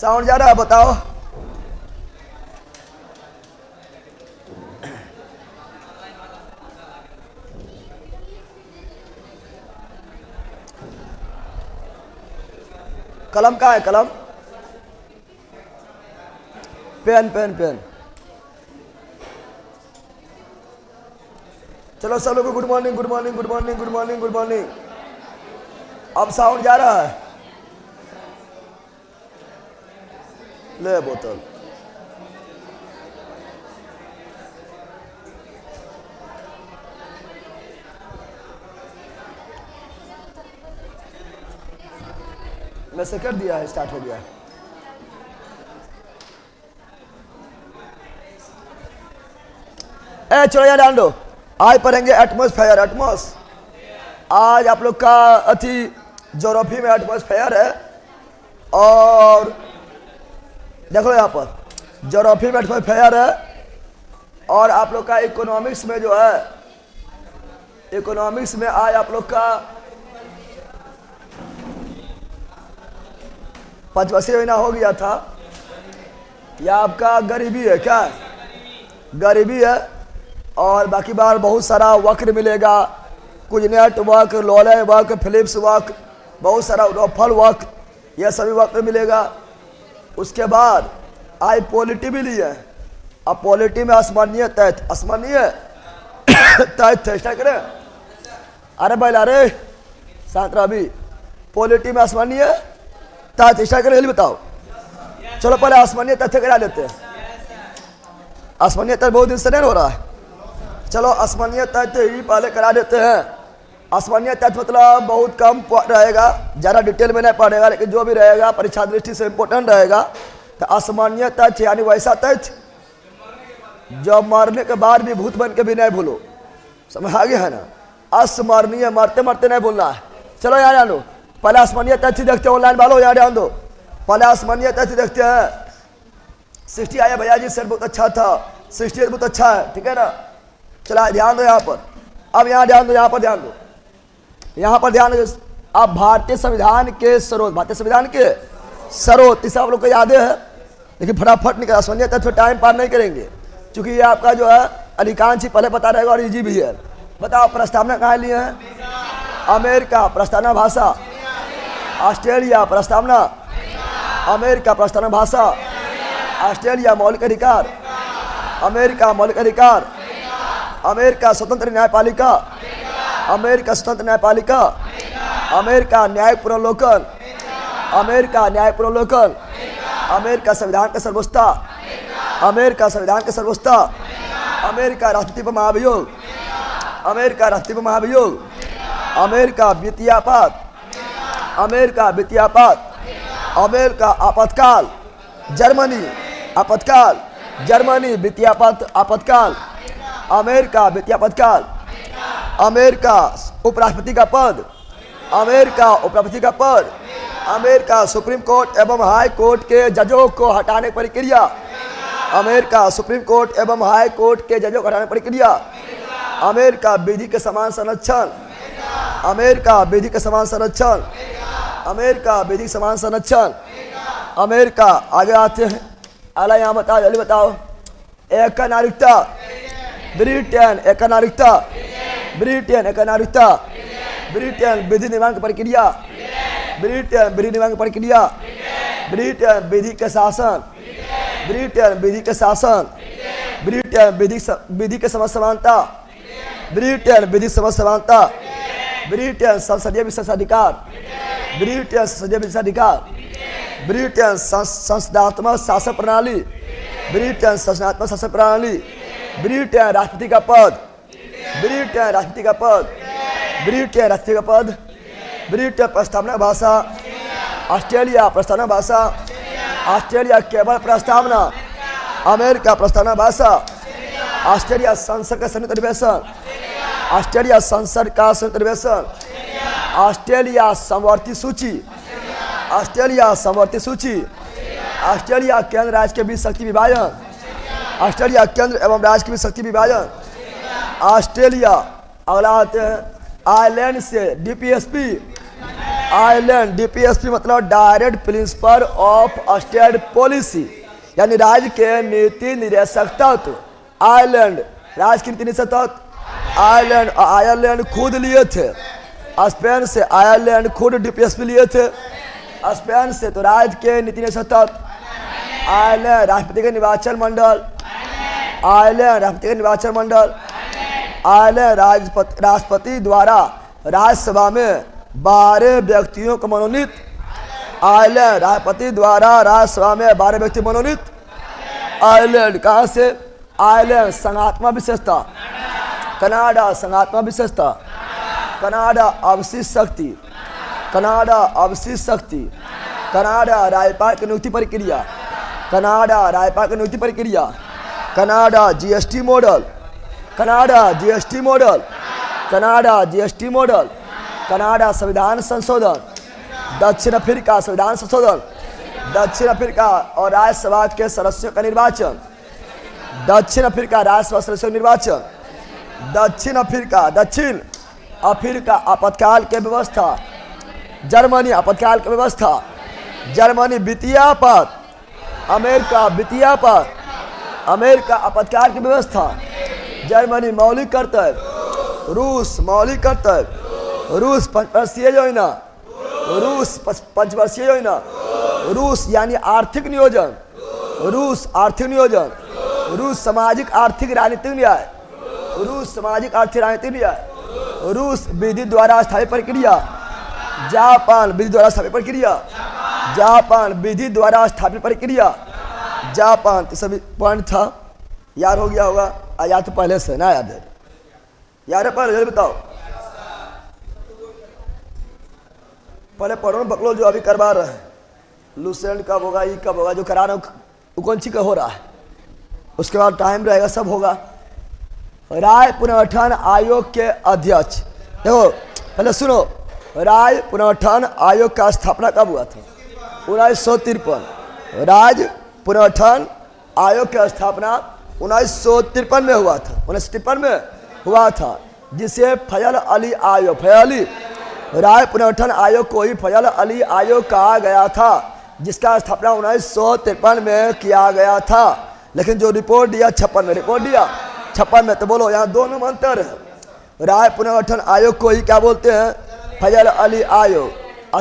Sound जा रहा है? बताओ। कलम कहाँ है? कलम, पेन पेन पेन। चलो सब लोग good morning good morning good morning good morning good morning. अब साउंड जा रहा है? ले बोतल। वैसे कर दिया है, स्टार्ट हो गया है। चलो यार ध्यान दो, आज पढ़ेंगे एटमॉस्फेयर। आज आप लोग का ज्योग्राफी में एटमॉस्फेयर है, और देखो यहाँ पर ज्योग्राफी में एटमॉस्फेयर है, और आप लोग का इकोनॉमिक्स में जो है, इकोनॉमिक्स में आज आप लोग का 5 वर्षीय महीना हो गया था। यह आपका गरीबी है, क्या गरीबी है, और बाकी बार बहुत सारा वक्र मिलेगा, कुछ नेट वक्र, लोले वक्र, फिलिप्स वक्र, बहुत सारा रफल वक्र, यह सभी वक्र मिलेगा। उसके बाद आज पॉलिटी भी ली है। अब पॉलिटी में आसमानीय तैथ, आसमानीय तैथ चेष्टा करें। अरे भाई अरे शांतरा भी, पॉलिटी में आसमानीय तैथ चेष्टा करें, जल्दी बताओ। चलो पहले आसमानीय तथ्य करा लेते हैं। आसमानीय तथ्य बहुत दिन से नहीं हो रहा है। चलो आसमानीय तथ्य ही पहले करा देते हैं। आसमानीय तथ्य मतलब बहुत कम रहेगा, ज़्यादा डिटेल में नहीं पढ़ेगा, लेकिन जो भी रहेगा परीक्षा दृष्टि से इम्पोर्टेंट रहेगा। तो आसमानीय तथ्य यानी वैसा तथ्य जो मरने के बाद भी भूत बन के भी नहीं भूलो। समझ आ गया है ना? अस्मरणीय, मरते मरते नहीं भूलना है। चलो यार ध्यान दो, पहले आसमानीय तथ्य देखते हैं। ऑनलाइन वालों यार ध्यान दो, पहले आसमानीय तथ्य देखते हैं। 60 आया भैया जी, सर बहुत अच्छा था, 68 बहुत अच्छा है, ठीक है ना? चला ध्यान दो यहाँ पर। अब यहाँ ध्यान दो, यहाँ पर ध्यान दो, यहाँ पर ध्यान दो। अब भारतीय संविधान के स्रोत, भारतीय संविधान के स्रोत, इसे आप लोग को याद है, लेकिन फटाफट निकल। आसमानीय तथ्य टाइम पार नहीं करेंगे, क्योंकि ये आपका जो है अधिकांश ही पहले पता रहेगा और इजी भी है। बताओ प्रस्तावना कहाँ लिए हैं? अमेरिका प्रस्तावना भाषा, ऑस्ट्रेलिया प्रस्तावना, अमेरिका प्रस्तावना भाषा, ऑस्ट्रेलिया मौलिक अधिकार, अमेरिका मौलिक अधिकार, अमेरिका स्वतंत्र न्यायपालिका, अमेरिका स्वतंत्र न्यायपालिका, अमेरिका न्याय पुनर्लोकन, अमेरिका न्याय पुनर्लोकन, अमेरिका संविधान का सर्वोच्चता, अमेरिका संविधान का सर्वोच्चता, अमेरिका राष्ट्रपति पर महाभियोग, अमेरिका राष्ट्रपति पर महाभियोग, अमेरिका वित्तीय आपात, अमेरिका वित्तीय आपात, अमेरिका आपातकाल, जर्मनी आपातकाल, जर्मनी वित्तीय आपातकाल, अमेरिका वित्तीय आपातकाल, अमेरिका उपराष्ट्रपति का पद, अमेरिका उपराष्ट्रपति का पद, अमेरिका सुप्रीम कोर्ट एवं हाई कोर्ट के जजों को हटाने की प्रक्रिया, अमेरिका सुप्रीम कोर्ट एवं हाई कोर्ट के जजों को हटाने की प्रक्रिया, अमेरिका विधि के समान संरक्षण, अमेरिका विधि के समान संरक्षण, अमेरिका विधि समान संरक्षण, अमेरिका। आगे आते हैं, अला यहाँ बताओ, जल्दी बताओ। एक नागरिकता, ब्रिटेन एक नागरिकता, ब्रिटेन एक नागरिकता, ब्रिटेन विधि निर्माण की प्रक्रिया, ब्रिटेन विधि निर्माण की प्रक्रिया, ब्रिटेन विधि के शासन, ब्रिटेन विधि के शासन, ब्रिटेन विधि के समझ समानता, ब्रिटेन विधि समझ समानता, ब्रिटेन संसदीय विशेषाधिकार, ब्रिटेन संसदीय विशेषाधिकार, ब्रिटेन संसदात्मक शासन प्रणाली, ब्रिटेन संसदात्मक शासन प्रणाली, ब्रिटेन राष्ट्रपति का पद, ब्रिटेन राष्ट्रपति का पद, ब्रिटेन राष्ट्रपति का पद, ब्रिटेन प्रस्तावना भाषा, ऑस्ट्रेलिया प्रस्तावना भाषा, ऑस्ट्रेलिया केवल प्रस्तावना, अमेरिका प्रस्तावना भाषा, ऑस्ट्रेलिया संसद का संयुक्त अधिवेशन, ऑस्ट्रेलिया संसद का संयुक्त अधिवेशन, ऑस्ट्रेलिया समवर्ती सूची, ऑस्ट्रेलिया समवर्ती सूची, ऑस्ट्रेलिया केंद्र राज्य के बीच शक्ति विभाजन, ऑस्ट्रेलिया केंद्र एवं राज्य के बीच शक्ति विभाजन, ऑस्ट्रेलिया। अगला आते हैं आयरलैंड से डीपीएसपी, आयरलैंड डीपीएसपी मतलब direct principle of state policy, यानी राज्य के नीति निर्देशक तत्व। आयरलैंड राज्य की नीति निर्देशक तत्व। आयरलैंड खुद लिए थे स्पेन से, आयरलैंड खुद डीपीएसपी लिए थे स्पेन से। तो राज्य के नीति निर्देशक तत्व आयरलैंड। राष्ट्रपति के निर्वाचन मंडल आयरलैंड, राष्ट्रपति के निर्वाचन मंडल आयरलैंड। राष्ट्रपति द्वारा राज्यसभा में 12 व्यक्तियों को मनोनीत। आयरलैंड राष्ट्रपति द्वारा राज्यसभा में 12 व्यक्ति मनोनीत। आयरलैंड कहाँ से? आयरलैंड संघात्मक विशेषता। कनाडा संघात्मक विशेषता। कनाडा अवशिष्ट शक्ति। कनाडा अवशिष्ट शक्ति। कनाडा राज्यपाल की नियुक्ति प्रक्रिया। कनाडा राज्यपाल की नियुक्ति प्रक्रिया। Canada GST model. Canada GST model. Canada GST model. Canada संविधान संशोधन। दक्षिण अफ्रीका संविधान संशोधन। दक्षिण अफ्रीका और राज्यसभा के सदस्यों का निर्वाचन। दक्षिण अफ्रीका राज्यसभा सदस्यों का निर्वाचन। दक्षिण अफ्रीका आपातकाल के व्यवस्था। जर्मनी आपातकाल की व्यवस्था। जर्मनी वित्तीय आपात। अमेरिका वित्तीय आपात। अमेरिका आपातकाल की व्यवस्था। जर्मनी मौलिक कर्तव्य। रूस मौलिक कर्तव्य। रूस पंचवर्षीय योजना। रूस पंचवर्षीय योजना। रूस यानी आर्थिक नियोजन। रूस आर्थिक नियोजन। रूस सामाजिक आर्थिक राजनीतिक न्याय। रूस सामाजिक आर्थिक राजनीतिक न्याय। रूस विधि द्वारा स्थापित प्रक्रिया। जापान विधि द्वारा स्थापित प्रक्रिया। जापान विधि द्वारा स्थापित प्रक्रिया। जापान तो सभी पॉइंट था, याद हो गया होगा। याद तो पहले से ना याद है, याद है पहले बताओ। पहले पढ़ो बकलो जो अभी करवा रहे हैं। लूसेंट कब होगा, ये कब होगा, जो करा रहे हो कौन सी का हो रहा है, उसके बाद टाइम रहेगा, सब होगा। राय पुनर्गठन आयोग के अध्यक्ष, देखो पहले सुनो, राय पुनर्गठन आयोग का स्थापना कब हुआ था? 1953। राज्य पुनर्गठन आयोग की स्थापना 1953 में हुआ था। 1953 में हुआ था, जिसे फजल अली आयोग, फजल अली राय पुनर्गठन आयोग को ही फजल अली आयोग कहा गया था, जिसका स्थापना 1953 में किया गया था। लेकिन जो रिपोर्ट दिया 56 में, रिपोर्ट दिया 56 में, तो बोलो यहाँ दोनों में अंतर है। राय पुनर्गठन आयोग को ही क्या बोलते हैं? फजल अली आयोग।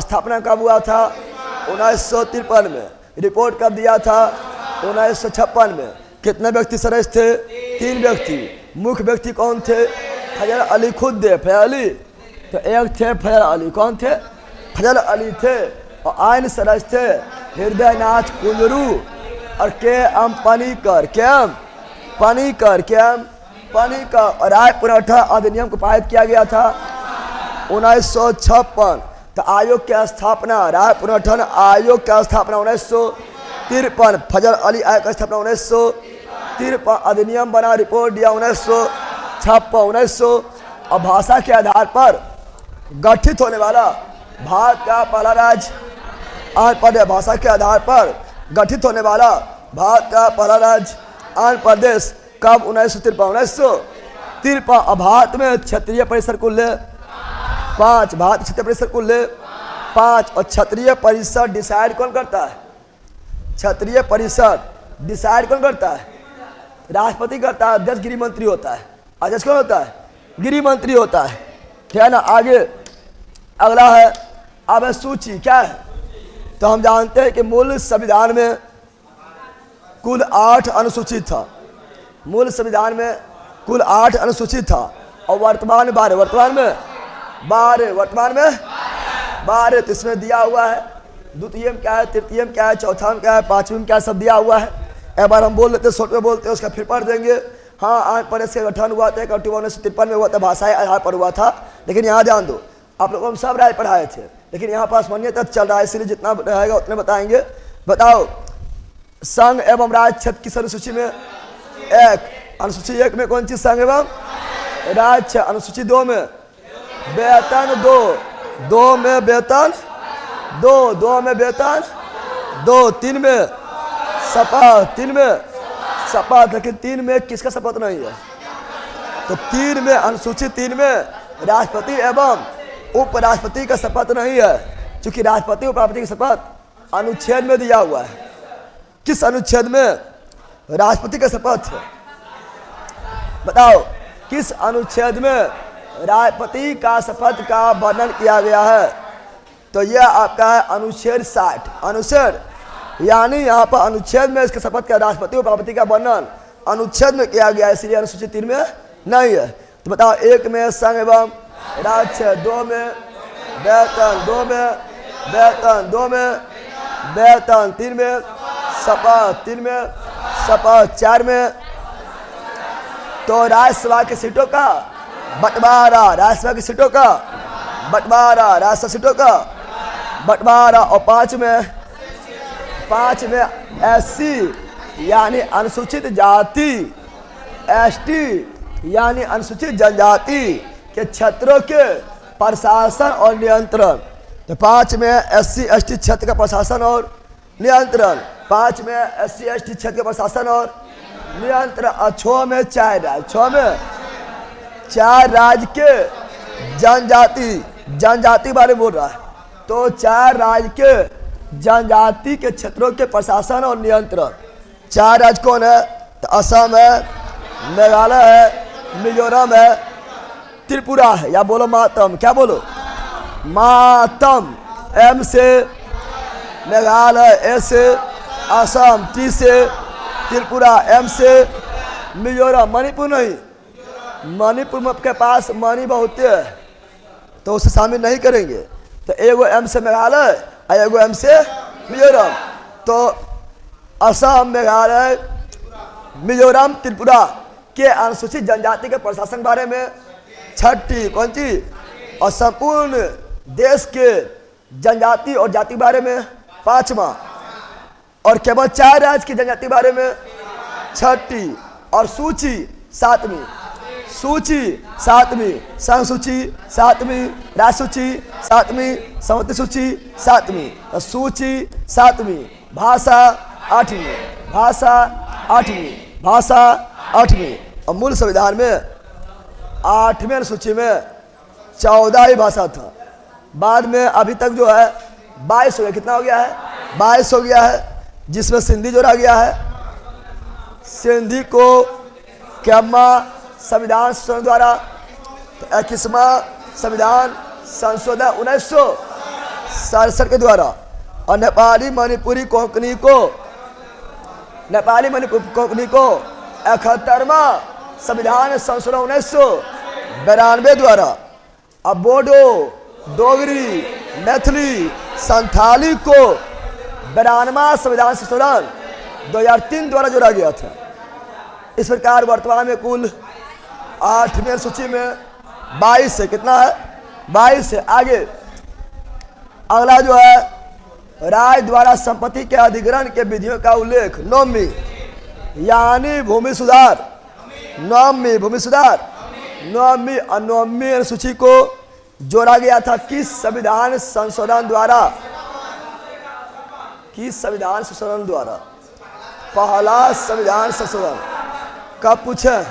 स्थापना कब हुआ था? 1953 में। रिपोर्ट कब दिया था? 1956 में। कितने व्यक्ति सदस्य थे? 3 व्यक्ति। मुख्य व्यक्ति कौन थे? फजल अली खुद थे, फजल अली। तो एक थे फजल अली, कौन थे? फजल अली थे। और आयन सदस्य थे हृदयनाथ कुंजरू और KM. Panicker, KM. Panicker, KM. Panicker. और राय पुनर्गठन अधिनियम को पारित किया गया था 1956। तो आयोग की स्थापना, राय पुनर्गठन आयोग की स्थापना 1953। फजल अली आयोग की स्थापना 1953। अधिनियम बना, रिपोर्ट दिया 1956, 1900। और भाषा के आधार पर गठित होने वाला भारत का पहला राज्य आंध्र प्रदेश। भाषा के आधार पर गठित होने वाला भारत का पहला राज्य आंध्र प्रदेश। कब? 1953। और भारत में क्षेत्रीय परिषद कुल 5। भारत क्षेत्रीय परिषद कुल 5। और क्षेत्रीय परिषद डिसाइड कौन करता है? क्षेत्रीय परिषद डिसाइड कौन करता है? राष्ट्रपति करता है। अध्यक्ष गृह मंत्री होता है। अध्यक्ष कौन होता है? गृह मंत्री होता है, ठीक है ना। आगे अगला है अब सूची, क्या है? तो हम जानते हैं कि मूल संविधान में कुल 8 अनुसूचित था। मूल संविधान में कुल 8 अनुसूचित था। और वर्तमान में 12, वर्तमान में 12। तो इसमें दिया हुआ है द्वितीय में क्या है, तृतीय में क्या है, चौथा में क्या है, पांचवी में क्या है, सब दिया हुआ है। एक बार हम बोल लेते हैं, शॉर्ट में बोलते हैं, उसका फिर पढ़ देंगे। हाँ, आंध्र प्रदेश का गठन हुआ था 1953 में हुआ था, भाषाई आधार पर हुआ था। लेकिन यहाँ जान दो, आप लोगों को हम सब राय पढ़ाए थे, लेकिन यहाँ पास मान्य तक चल रहा है, इसलिए जितना रहेगा उतने बताएंगे। बताओ, संघ एवं राज्य क्षेत्र की अनुसूची में 1, अनुसूची 1 में कौन सी संघ एवं राज्य? अनुसूची 2 में वेतन 2 में वेतन 2 में वेतन 2, 3 में शपथ, 3 में शपथ। लेकिन 3 में किसका शपथ नहीं है? तो 3 में अनुसूची 3 में राष्ट्रपति एवं उपराष्ट्रपति का शपथ नहीं है। क्योंकि राष्ट्रपति को प्राप्ति की शपथ अनुच्छेद में दिया हुआ है। किस अनुच्छेद में? राष्ट्रपति का शपथ। बताओ किस अनुच्छेद में राष्ट्रपति का शपथ का वर्णन किया गया है? तो यह आपका है अनुच्छेद 60। अनुच्छेद यानी यहाँ पर अनुच्छेद में इसके शपथ का राष्ट्रपति और प्राप्ति का वर्णन अनुच्छेद में किया गया है, इसलिए अनुसूची 3 में नहीं है। तो बताओ 1 में संघ एवं राज्य, 2 में वेतन, 2 में वेतन, 2 में वेतन, 3 में शपथ, 3 में शपथ, 4 में तो राज्यसभा की सीटों का बंटवारा, राज्यसभा की सीटों का बंटवारा, राज्यसभा सीटों का बंटवारा। और 5 में एससी यानी अनुसूचित जाति, एसटी यानी अनुसूचित जनजाति के क्षेत्रों के प्रशासन और नियंत्रण। तो 5 में एससी एसटी क्षेत्र का प्रशासन और नियंत्रण, 5 में एससी एसटी क्षेत्र के प्रशासन और नियंत्रण। और 6 में 4 राज्य, 6 में 4 राज्य के जनजाति बारे में बोल रहा है। तो 4 राज्य के जनजाति के क्षेत्रों के प्रशासन और नियंत्रण। 4 राज्य कौन है? तो असम है, मेघालय है, मिजोरम है, त्रिपुरा है, या बोलो मातम, क्या बोलो? मातम। एम से मेघालय, ए से असम, टी से त्रिपुरा, एम से मिजोरम। मणिपुर नहीं, मणिपुर के पास मणि बहुत है तो उसे शामिल नहीं करेंगे। तो एगो एम से मेघालय और एगो एम से मिजोरम। तो असम, मेघालय, मिजोरम, त्रिपुरा के अनुसूचित जनजाति के प्रशासन बारे में 6ठी कौन सी? और संपूर्ण देश के जनजाति और जाति बारे में 5वां। और केवल 4 राज्य की जनजाति बारे में 6ठी। और सूची 7वीं, सूची 7वीं, संघ सूची 7वीं, राज्य सूची 7वीं, संवति सूची 7वीं, सूची 7वीं, भाषा 8वीं, भाषा 8वीं, भाषा 8वीं। और मूल संविधान में 8वें अनुसूची में 14 ही भाषा था। बाद में अभी तक जो है 22 हो गया। कितना हो गया है? 22 हो गया है, जिसमें सिंधी जोड़ा गया है। सिंधी को कैम्मा संविधान संशोधन द्वारा, तो 21वां संविधान संशोधन 1967 के द्वारा। और नेपाली मणिपुरी कोंकणी को 71वां संविधान संशोधन 1992 द्वारा। अब बोडो, डोगरी, मैथिली, संथाली को 92वां संविधान संशोधन 2003 द्वारा जोड़ा गया था। इस प्रकार वर्तमान में कुल 8वें सूची में 22 है। कितना है? 22 है। आगे अगला जो है राज्य द्वारा संपत्ति के अधिग्रहण के विधियों का उल्लेख 9वीं यानी भूमि सुधार, 9वीं भूमि सुधार, 9वीं और 9वीं अनुसूची को जोड़ा गया था किस संविधान संशोधन द्वारा? किस संविधान संशोधन द्वारा? पहला संविधान संशोधन। कब पूछे?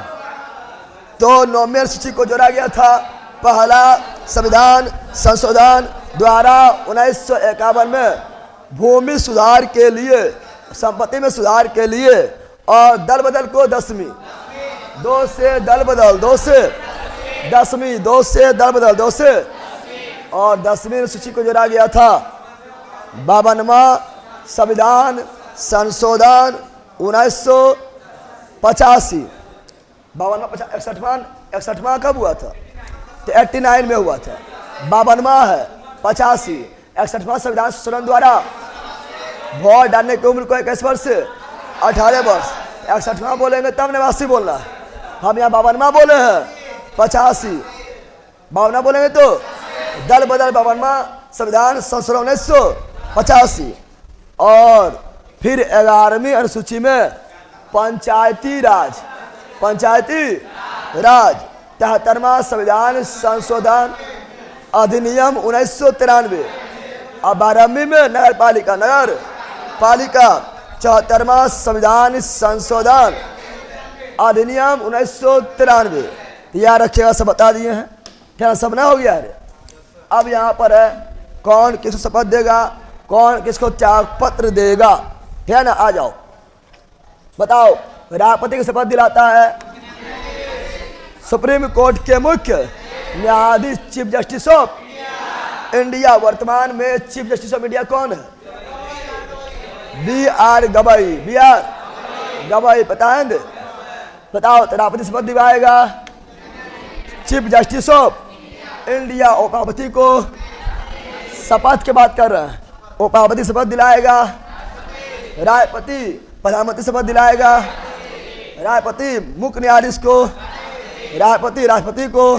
तो 9वीं अनुसूची को जोड़ा गया था पहला संविधान संशोधन द्वारा 1951 में भूमि सुधार के लिए, संपत्ति में सुधार के लिए। और दल बदल को 10वीं, 2 से दल बदल, 2 से 10वीं, 2 से दल बदल, 2 से। और 10वीं अनुसूची को जोड़ा गया था 52वां संविधान संशोधन 1985। 52वां 61वां कब हुआ था? तो 89 में हुआ था। 52वां है, 85, 61वां संविधान संशोधन द्वारा वोट डालने की उम्र को 21 वर्ष से 18 वर्ष। 61वां बोलेंगे तब 89 बोलना है। हम यहाँ 52वां बोले हैं, 85 52वां बोलेंगे तो दल बदल 52वां संविधान संशोधन 1985। और फिर 11वीं अनुसूची में पंचायती राज, पंचायती राज 73वां संविधान संशोधन अधिनियम 1993। और 12वीं में नगर पालिका, नगर पालिका 74वां संविधान संशोधन अधिनियम 1993। याद रखिएगा, सब बता दिए हैं क्या? सब ना हो गया है। अब यहाँ पर है कौन किसको शपथ देगा, कौन किसको त्याग पत्र देगा, है ना। आ जाओ, बताओ। राष्ट्रपति की शपथ दिलाता है सुप्रीम कोर्ट के मुख्य न्यायाधीश, चीफ जस्टिस ऑफ इंडिया। वर्तमान में चीफ जस्टिस ऑफ इंडिया कौन है? BR गवाई। BR गवाई, पता है? बताओ, तो राष्ट्रपति शपथ दिलाएगा चीफ जस्टिस ऑफ इंडिया। उपाध्यक्ष को शपथ के बात कर रहे हैं। उपाध्यक्ष शपथ दिलाएगा राष्ट्रपति, प्रधानमंत्री शपथ दिलाएगा राष्ट्रपति, मुख्य न्यायाधीश को राष्ट्रपति को,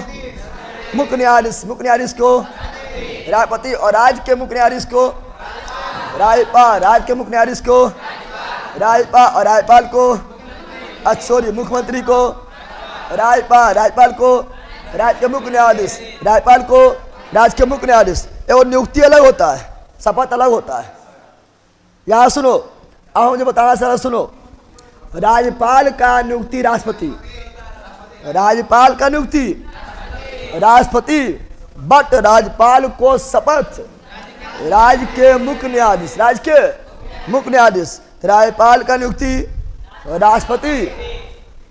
मुख्य न्यायाधीश को राष्ट्रपति, और राज्य के मुख्य न्यायाधीश को राज्यपाल, राज्य के मुख्य न्यायाधीश को राज्यपाल, और राज्यपाल को सॉरी मुख्यमंत्री को राज्यपाल को राज्य के मुख्य न्यायाधीश, राज्यपाल को राज्य के मुख्य न्यायाधीश। और नियुक्ति अलग होता है, शपथ अलग होता है। यहाँ सुनो, अब मुझे बताना सर, सुनो। राज्यपाल का नियुक्ति राष्ट्रपति, राज्यपाल का नियुक्ति राष्ट्रपति, बट राज्यपाल को शपथ राज्य के मुख्य न्यायाधीश, राज्य के मुख्य न्यायाधीश। राज्यपाल का नियुक्ति राष्ट्रपति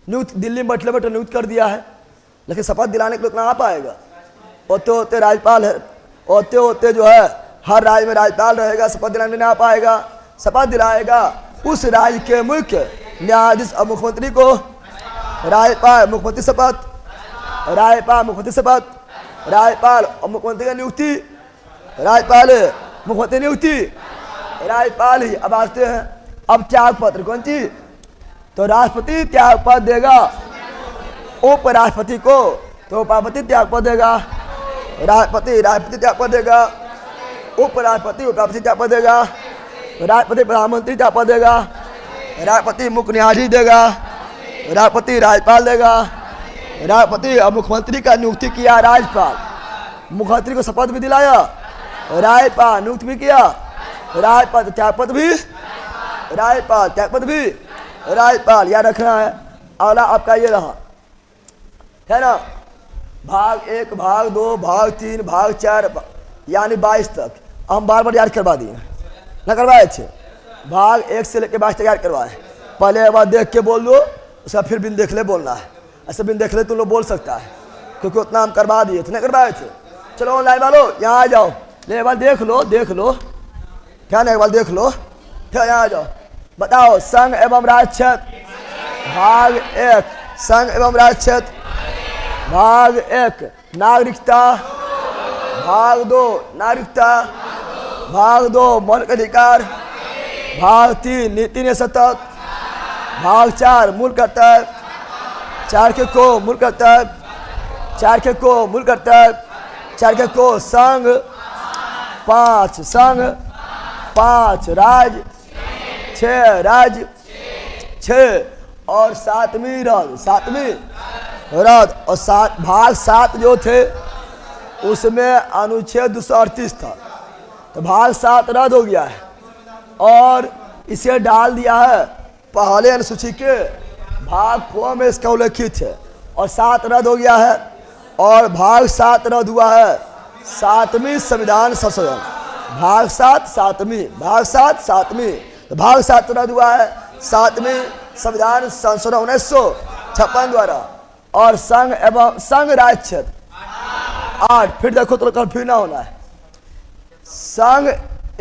नियुक्त, दिल्ली में बैठले बैठे नियुक्त कर दिया है, लेकिन शपथ दिलाने के लिए उतना आ पाएगा। होते होते राज्यपाल है, होते होते जो है हर राज्य में राज्यपाल रहेगा, शपथ दिलाने नहीं आ पाएगा। शपथ दिलाएगा उस राज्य के मुख्य न्यायाधीश और मुख्यमंत्री को। राज्यपाल मुख्यमंत्री शपथ, राज्यपाल मुख्यमंत्री शपथ, राज्यपाल और मुख्यमंत्री का नियुक्ति, राज्यपाल मुख्यमंत्री नियुक्ति, राज्यपाल ही। अब आते हैं अब त्याग पत्र, कौन चीज? तो राष्ट्रपति त्याग पत्र देगा उपराष्ट्रपति को, तो उपाध्यक्ष त्याग पत्र देगा राष्ट्रपति त्याग पत्र देगा उपराष्ट्रपति त्याग पत्र देगा राष्ट्रपति, प्रधानमंत्री त्याग पत्र देगा राष्ट्रपति, मुख्य न्यायाधीश देगा राष्ट्रपति, राज्यपाल देगा राष्ट्रपति, और मुख्यमंत्री का नियुक्ति किया राज्यपाल, मुख्यमंत्री को शपथ भी दिलाया राज्यपाल, नियुक्त भी किया राज्यपाल, त्यागपत्र भी राज्यपाल, त्यागपत्र भी राज्यपाल। याद रखना है। अगला आपका ये रहा, है ना, भाग 1, भाग 2, भाग 3, भाग 4, यानी 22 तक हम बार बार याद करवा दिए, ना करवाए अच्छे। भाग 1 से लेकर 22 तक याद करवाए। पहले एक बार देख के बोल दो, उसका फिर बिन देख ले बोलना है। ऐसे बिन देख ले तुम लोग बोल सकता है, क्योंकि उतना हम करवा दिए थे, नहीं करवाए थे। चलो ऑनलाइन वालों यहाँ आ जाओ, एक बार देख लो, क्या ना, एक बार देख लो, क्या यहाँ आ जाओ। बताओ, संघ एवं राज्य क्षेत्र भाग 1, संघ एवं राज्य क्षेत्र भाग 1, नागरिकता भाग 2, नागरिकता भाग 2, मौलिक अधिकार भाग 3, नीति ने सतत भाग 4, मूल कर्तव्य 4 के को, मूल कर्तव्य 4 के को, मूल कर्तव्य 4 के को, संघ 5, संघ 5, राज्य 6, राज्य 6, और 7वीं रद्द, 7वीं रद्द। और भाग 7 जो थे उसमें अनुच्छेद 238 था, तो भाग 7 रद्द हो गया है और इसे डाल दिया है पहले अनुसूची के भाग ख में, इसका उल्लेखित है, और 7 रद्द हो गया है। और भाग 7 रद्द हुआ है 7वीं संविधान संशोधन, भाग 7 7वीं, भाग 7 7वीं, तो भाग 7 रद्द हुआ है 7वीं संविधान संशोधन 1956 द्वारा। और संघ एवं संघ राज्य क्षेत्र 8, फिर देखो तो कंफ्यूज ना होना है, संघ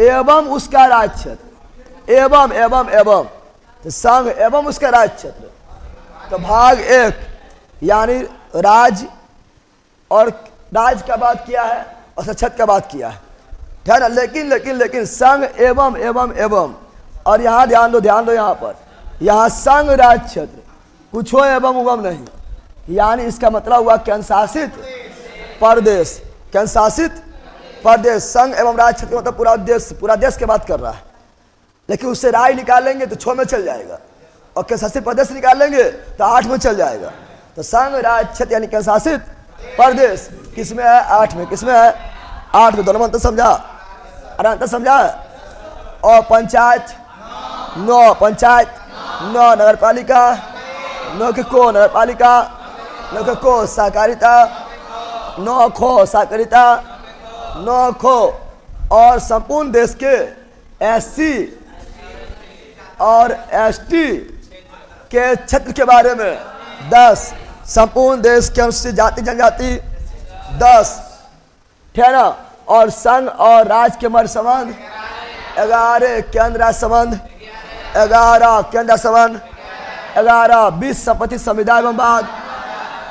एवं उसका राज्य क्षेत्र, एवं तो संघ एवं उसका राज्य क्षेत्र। तो भाग 1 यानी राज्य और राज्य का बात किया है और क्षेत्र का बात किया है, है ना। लेकिन संघ एवं, और यहाँ ध्यान दो यहाँ पर, यहाँ संघ राज्य क्षेत्र, कुछ हो एवं नहीं, यानी इसका मतलब हुआ केंद्रशासित प्रदेश, केंद्रशासित प्रदेश। संघ एवं राज्य क्षेत्र मतलब पूरा देश की बात कर रहा है, लेकिन उससे राज्य निकालेंगे तो 6 में चल जाएगा, और केंद्रशासित प्रदेश निकालेंगे तो 8 में चल जाएगा। तो संघ राज्य क्षेत्र यानी केंद्रशासित प्रदेश किसमें है? 8 में। किसमें है? 8 में। दोनों अंतर समझा? अरे अंतर समझा? और पंचायत 9, पंचायत 9, नगर पालिका 9 के को, नगर पालिका 9 के को, सहकारिता 9 खो, सहकारिता 9 खो, और संपूर्ण देश के SC और ST के क्षेत्र के बारे में 10, संपूर्ण देश के अनुसूचित जाति जनजाति 10, ठहरा, और संघ और राज्य के मध्य संबंध 11, केंद्र राज्य संबंध 11, केंद्र संबंध 11, 20 संपत्ति संविदा एवं बाद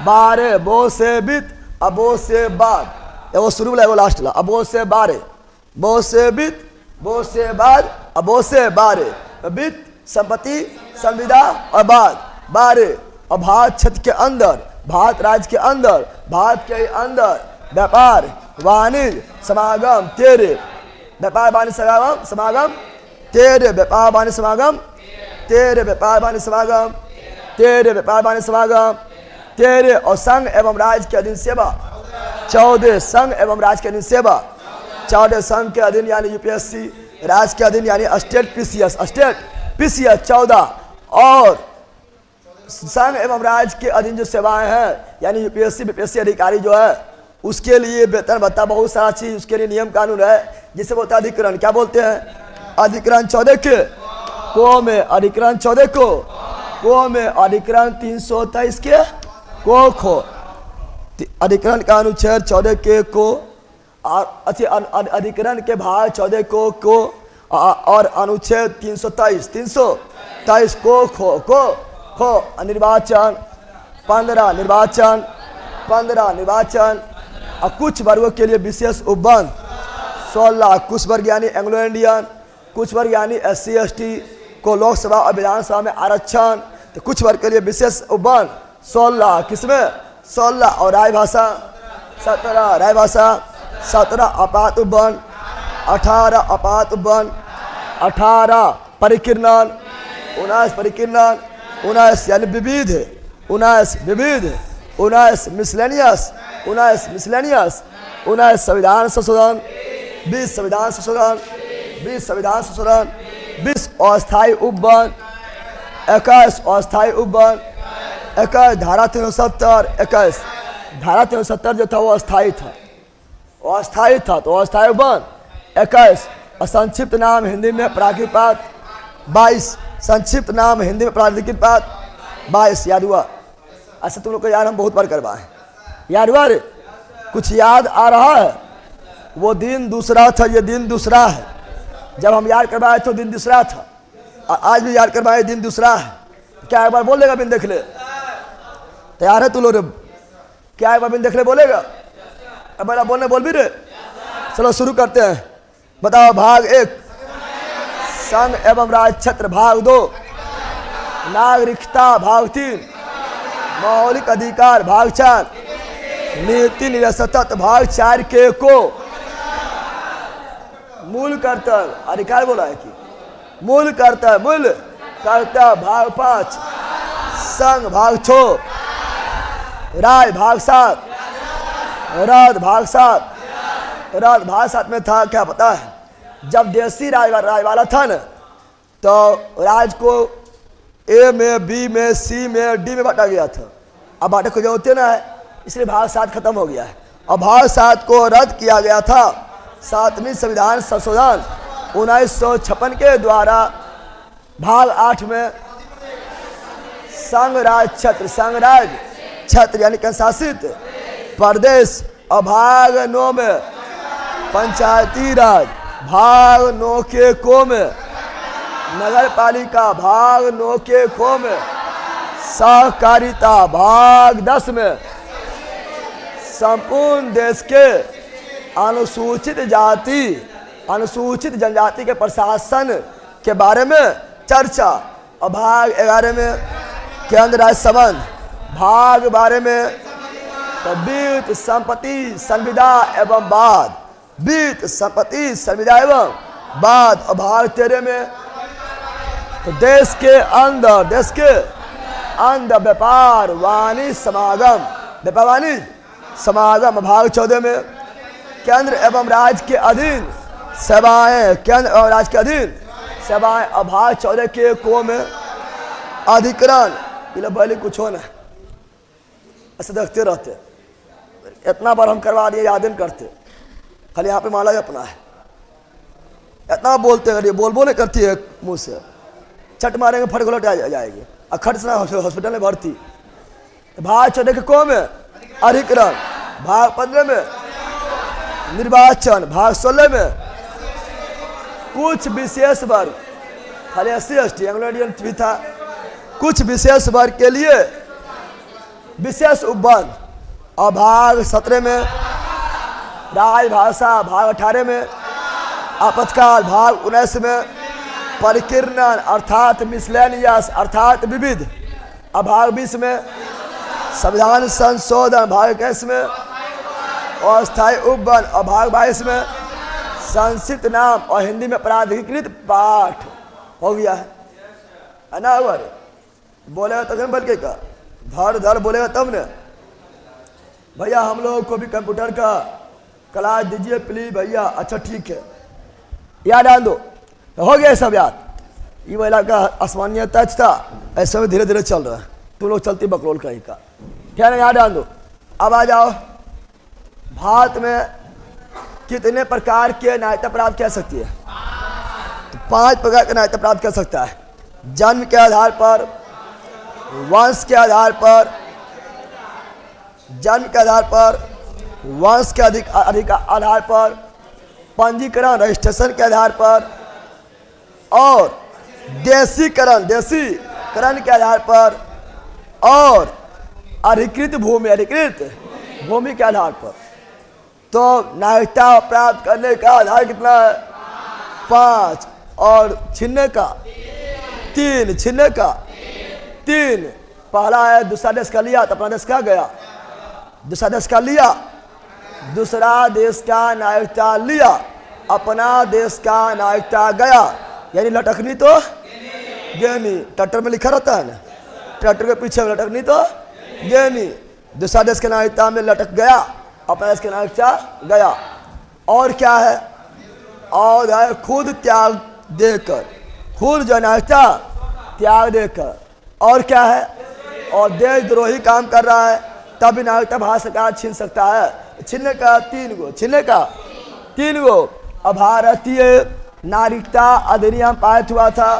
12, बो से वित्त अबो से बाद, वो शुरू वाला वो लास्ट ला, अबो से 12, बो से वित्त बो से बाद अबो से 12, वित्त संपत्ति संविदा और बाद 12, और भारत क्षेत्र के अंदर, भारत राज्य के अंदर, भारत के अंदर व्यापार वाणिज्य समागम 13, व्यापार वाणिज्य समागम 13, व्यापार वाणिज्य समागम 13, व्यापार वाणिज्य समागम 13, व्यापार वाणिज्य समागम 13, और संघ एवं राज्य के अधीन सेवा 14, संघ एवं राज्य के अधीन सेवा 14, संघ के अधीन यानी UPSC, राज्य के अधीन यानी स्टेट PCS 14, और संघ एवं राज्य के अधीन जो सेवाएं हैं यानी UPSC BPSC अधिकारी जो है उसके लिए वेतन भत्ता बहुत सारा चीज, उसके लिए नियम कानून है, जिसे बोलते हैं अधिकरण। क्या बोलते हैं? अधिकरण 14 के को में, अधिकरण 14 को में, अधिकरण 323 के को खो, अधिकरण का अनुच्छेद 14 के को, अधिकरण के भाग 14 को और अनुच्छेद 323 को खो निर्वाचन 15 निर्वाचन और कुछ वर्गों के लिए विशेष उपबंध 16, कुछ वर्ग यानी एंग्लो इंडियन, कुछ वर्ग यानी SC ST को लोकसभा और विधानसभा में आरक्षण, तो कुछ वर्ग के लिए विशेष उपबंध 16, किसमें 16, और राय भाषा 17, राय भाषा 17, आपात उपबंध 18, आपात उपबंध 18, परिकीर्णन 19, परिकीर्णन 19 यानी विविध 19, विविध 19, मिसलेनियस 19, मिसलेनियस 19, संविधान संशोधन 20, संविधान संशोधन 20, संविधान संशोधन 20, अस्थायी उपबंध 21, अस्थायी उपबंध 21, धारा 370 21, धारा 370 जो था वो अस्थायी था, तो अस्थायी उपबंध 21, और संक्षिप्त नाम हिंदी में प्राकृतिक पात 22, संक्षिप्त नाम हिंदी में प्राकृतिक पात 22, याद हुआ? ऐसा तुम लोग को यार हम बहुत बार करवाए, याद हुआ रे? कुछ याद आ रहा है? वो दिन दूसरा था, ये दिन दूसरा है। जब हम याद करवाए तो दिन दूसरा था, और आज भी याद करवाए दिन दूसरा है। क्या एक बार बोलेगा बिन देख ले? तैयार है तू लोग? क्या एक बार बिन देख ले बोलेगा? अब बोलने बोल भी रे? चलो शुरू करते हैं। बताओ, भाग 1 संघ एवं राज्य क्षेत्र, भाग 2 नागरिकता, भाग 3 मौलिक अधिकार, भाग 4 नीति निरसतत्व, भाग 4 के को मूल कर्तव्य, अधिकार बोला है कि मूल कर्तव्य, भाग 5 संघ, भाग 6 राय, भाग 7 राज, भाग 7 राज, भाग 7 में था क्या पता है? जब देसी राय वाला था ना, तो राज को A में, B में, C में, D में बांटा गया था। अब बांटे को जरूरत ना है, इसलिए भाग 7 खत्म हो गया है, और भाग 7 को रद्द किया गया था 7वीं संविधान संशोधन 1956 के द्वारा। भाग 8 में संघ राज्य क्षेत्र यानी केंद्रशासित प्रदेश, और भाग 9 में पंचायती राज, भाग 9 के को में नगर पालिका, भाग 9 के को में सहकारिता, भाग 10 में संपूर्ण देश के अनुसूचित जाति अनुसूचित जनजाति के प्रशासन के बारे में चर्चा, और भाग 11 में केंद्र राज्य संबंध, भाग 12 में वित्त संपत्ति संविदा एवं बाद, वित्त संपत्ति संविदा एवं बाद, और भाग 13 में तो देश के अंदर व्यापार वाणिज्य समागम, व्यापार वाणिज्य समागम, भाग 14 में केंद्र एवं राज्य के अधीन सेवाएं, केंद्र एवं राज्य के अधीन सेवाएं, और भाग 14 के को में अधिकरण, पहले कुछ हो ना ऐसे देखते रहते। इतना बार हम करवा दिए, याद नहीं करते, खाली यहाँ पे माला अपना है। इतना बोलते हैं, बोल बोले करती है मुंह से, चट मारेंगे फट घोलट आ जाएगी। अखट से हॉस्पिटल में भर्ती। भाग 14 के को में अधिकरण, भाग 15 में निर्वाचन, भाग 16 में कुछ विशेष वर्ग, खाली SC/ST एंग्लो इंडियन भी था, कुछ विशेष वर्ग के लिए विशेष उपबंध। और भाग 17 में राजभाषा, भाग 18 में आपातकाल, भाग 19 में परिकीर्णन अर्थात मिसलेनियस अर्थात विविध, और भाग 20 में संविधान संशोधन, भाग 21 में अस्थायी उपबंध, और भाग 22 में संक्षिप्त नाम और हिंदी में प्राधिकृत पाठ हो गया है ना। अगर बोलेगा तब न बल्कि का धर धर बोलेगा तब न। भैया हम लोगों को भी कंप्यूटर का क्लास दीजिए प्लीज भैया। अच्छा ठीक है, याद डाल दो तो हो गया सब याद। ये वाला का आसमानीय टच था, ऐसे में धीरे धीरे चल रहा है, तुम लोग चलती बकरोल कहीं का, ठीक है ना। याद डाल दो। अब आ जाओ, भारत में कितने प्रकार के नागरिकता प्राप्त कर सकती है? तो 5 प्रकार का नागरिकता प्राप्त कर सकता है। जन्म के आधार पर, वंश के आधार पर, जन्म के आधार पर, वंश के अधिक आधार पर, पंजीकरण रजिस्ट्रेशन के आधार पर, और देशीकरण के आधार पर, और अधिकृत भूमि के आधार पर। तो नागरिकता प्राप्त करने का आधार कितना है? 5। और छीनने का 3। पहला है दूसरा देश का लिया तो अपना देश का गया, दूसरा देश का लिया, दूसरा देश का नागरिकता लिया, अपना देश का नागरिकता गया, यानी लटकनी तो गेनी। ट्रैक्टर में लिखा रहता है ना, ट्रैक्टर के पीछे लटकनी तो गेनी। दूसरा देश के नागरिकता में लटक गया, अपना देश के नागरिकता गया। और क्या है? और है खुद त्याग देकर, खुद जो नागरिकता त्याग देकर। और क्या है? और देशद्रोही काम कर रहा है तब भी नागरिकता भारत सरकार छीन सकता है। छीनने का 3 गो। अब भारतीय नागरिकता अधिनियम पारित हुआ था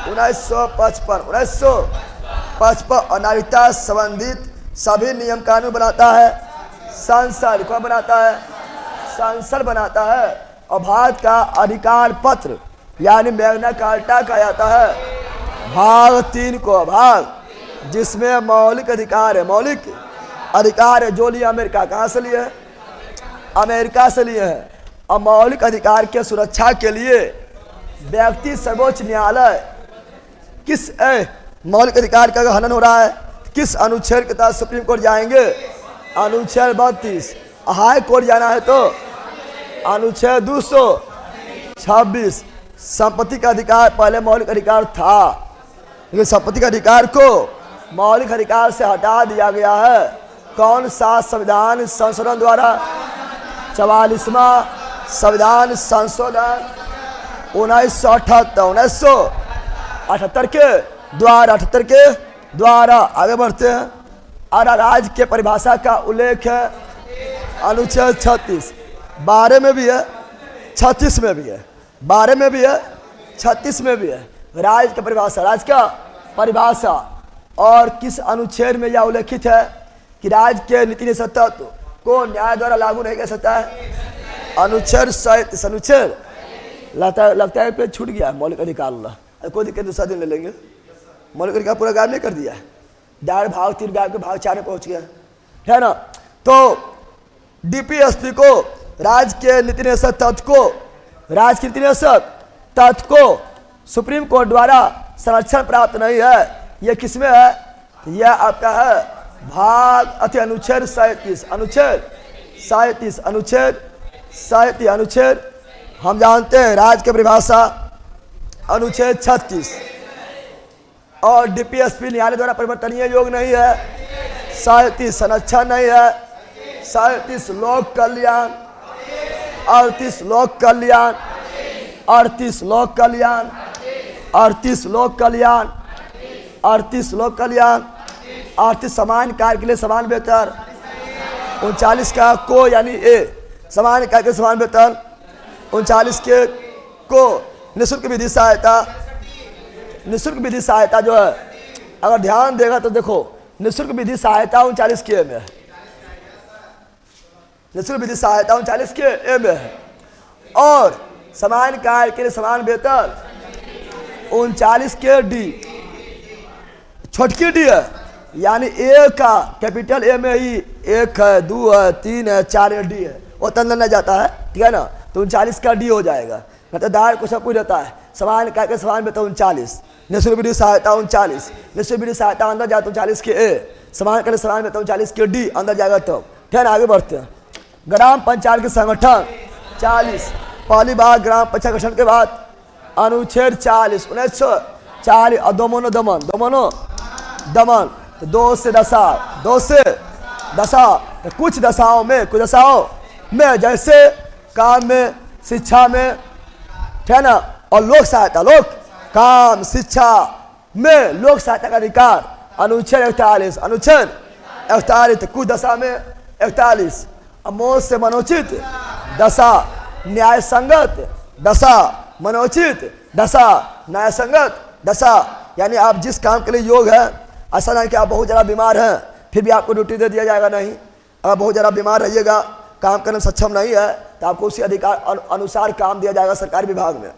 1955 और नागरिकता संबंधित सभी नियम कानून बनाता है संसद। कौन बनाता है? संसद बनाता है। और भारत का अधिकार पत्र यानी मैग्ना कार्टा कहा जाता है भाग 3 को, भाग जिसमें मौलिक अधिकार है, मौलिक अधिकार है जो लिए अमेरिका, कहाँ से लिए है? अमेरिका से लिए हैं। और मौलिक अधिकार के सुरक्षा के लिए व्यक्ति सर्वोच्च न्यायालय किस मौलिक अधिकार का हनन हो रहा है, किस अनुच्छेद के तहत सुप्रीम कोर्ट जाएंगे? अनुच्छेद 32। हाई कोर्ट जाना है तो अनुच्छेद 226। संपत्ति का अधिकार पहले मौलिक अधिकार था, लेकिन संपत्ति का अधिकार को मौलिक अधिकार से हटा दिया गया है। कौन सा? संविधान संशोधन द्वारा, 44वां संविधान संशोधन 1978 के द्वारा। आगे बढ़ते हैं। और राज्य के परिभाषा का उल्लेख है अनुच्छेद 36। 12 में भी है, 36 में भी है, 12 में भी है, 36 में भी है। राज्य का परिभाषा, राज्य का परिभाषा। और किस अनुच्छेद में यह उल्लेखित है कि राज्य के नीति निषेध तत्व को न्याय द्वारा लागू नहीं कर सकता है? अनुच्छेद 37। अनुच्छेद लगता है पे छूट गया मौलिक अधिकार वाला, कोई दिक्कत दूसरा दिन ले लेंगे। मौलिक अधिकार पूरा गायब नहीं कर दिया है, डायरेक्ट भाग 3 गायब के भाग 4 में पहुंच गया है ना। तो DPSP को राज्य के नीति निषेध तत्व को सुप्रीम कोर्ट द्वारा संरक्षण प्राप्त नहीं है। यह किसमें है? यह आपका है भाग अनुच्छेद 37। अनुच्छेद हम जानते हैं राज्य की परिभाषा अनुच्छेद 36। और DPSP न्यायालय द्वारा परिवर्तनीय योग्य नहीं है। 37 संरक्षण नहीं है। 37 लोक कल्याण, 38 लोक कल्याण, 38 लोक कल्याण, 38 लोक कल्याण, 38 लोक कल्याण, 38 समान कार्य के लिए समान वेतन, 39 का को यानी ए समान कार्य के समान वेतन, 39 के को निःशुल्क विधि सहायता, निःशुल्क विधि सहायता जो है, अगर ध्यान देगा तो देखो निःशुल्क विधि सहायता 39 के में है, निःशुल्क विधि सहायता 39 के में है, और समान कार्य के लिए समान वेतन 39 के डी, छोटकी डी है, यानी एक का कैपिटल ए में ही 1 है, 2 है, 3 है, 4 है, डी है, वो तंदन जाता है, ठीक है ना, तो 39 का डी हो जाएगा। मतलब दायर को सब कुछ रहता है, समान कार्य के समान वेतन 39, निःशुल्क विधि सहायता 39, निःशुल्क विधि सहायता अंदर जाता 39 के ए, समान कार्य समान वेतन 39 के डी अंदर जाएगा। तो ठीक है ना, आगे बढ़ते हैं। ग्राम पंचायत के संगठन 40, पहली बार ग्राम पंचायत गठन के बाद अनुच्छेद 40 1940 और दोमनो दमन, दोमनो दमन, तो 2 से दशा, 2 से दशा, तो कुछ दशाओं में जैसे काम में, शिक्षा में, ठीक है ना, और लोक सहायता, लोक काम शिक्षा में लोक सहायता का अधिकार अनुच्छेद 41, अनुच्छेद 41, कुछ दशा में 41, अमोद से मनोचित दशा, न्याय संगत दशा, मनोचित दशा, न्याय संगत दशा, यानी आप जिस काम के लिए योग है, ऐसा नहीं कि आप बहुत ज़्यादा बीमार हैं फिर भी आपको ड्यूटी दे दिया जाएगा, नहीं। अगर बहुत ज़्यादा बीमार रहिएगा, काम करने में सक्षम नहीं है, तो आपको उसी अधिकार अनुसार काम दिया जाएगा सरकारी विभाग में।